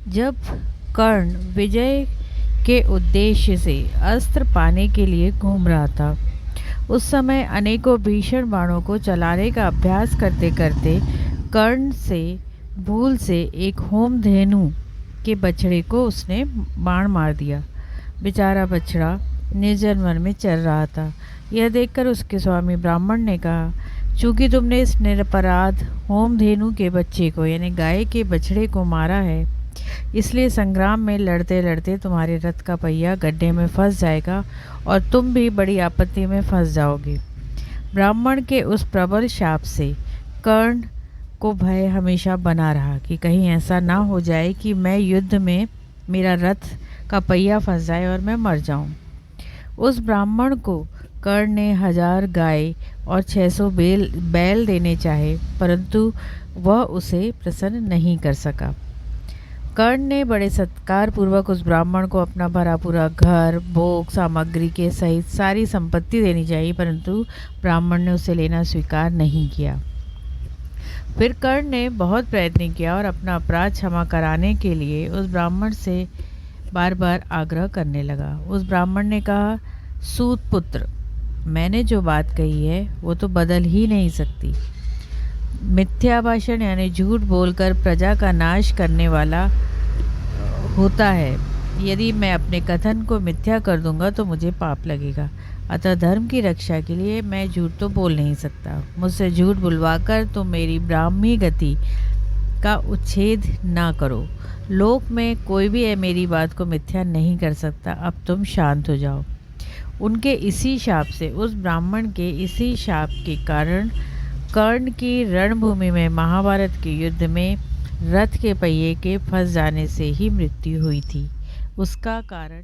जब कर्ण विजय के उद्देश्य से अस्त्र पाने के लिए घूम रहा था, उस समय अनेकों भीषण बाणों को चलाने का अभ्यास करते करते कर्ण से भूल से एक होमधेनु के बछड़े को उसने बाण मार दिया। बेचारा बछड़ा निर्जन वन में चल रहा था। यह देखकर उसके स्वामी ब्राह्मण ने कहा, चूंकि तुमने इस निरपराध होमधेनु के बच्चे को यानी गाय के बछड़े को मारा है, इसलिए संग्राम में लड़ते लड़ते तुम्हारे रथ का पहिया गड्ढे में फंस जाएगा और तुम भी बड़ी आपत्ति में फंस जाओगे। ब्राह्मण के उस प्रबल शाप से कर्ण को भय हमेशा बना रहा कि कहीं ऐसा ना हो जाए कि मैं युद्ध में मेरा रथ का पहिया फंस जाए और मैं मर जाऊं। उस ब्राह्मण को कर्ण ने 1000 गाय और 600 बैल देने चाहे, परंतु वह उसे प्रसन्न नहीं कर सका। कर्ण ने बड़े सत्कार पूर्वक उस ब्राह्मण को अपना भरा पूरा घर, भोग सामग्री के सहित सारी संपत्ति देनी चाहिए, परंतु ब्राह्मण ने उसे लेना स्वीकार नहीं किया। फिर कर्ण ने बहुत प्रयत्न किया और अपना अपराध क्षमा कराने के लिए उस ब्राह्मण से बार बार आग्रह करने लगा। उस ब्राह्मण ने कहा, सूत पुत्र, मैंने जो बात कही है वो तो बदल ही नहीं सकती। मिथ्या भाषण यानी झूठ बोलकर प्रजा का नाश करने वाला होता है। यदि मैं अपने कथन को मिथ्या कर दूंगा तो मुझे पाप लगेगा। अतः धर्म की रक्षा के लिए मैं झूठ तो बोल नहीं सकता। मुझसे झूठ बुलवाकर तुम मेरी ब्राह्मी गति का उच्छेद ना करो। लोक में कोई भी मेरी बात को मिथ्या नहीं कर सकता। अब तुम शांत हो जाओ। उनके इसी शाप से, उस ब्राह्मण के इसी शाप के कारण कर्ण की रणभूमि में महाभारत के युद्ध में रथ के पहिए के फंस जाने से ही मृत्यु हुई थी। उसका कारण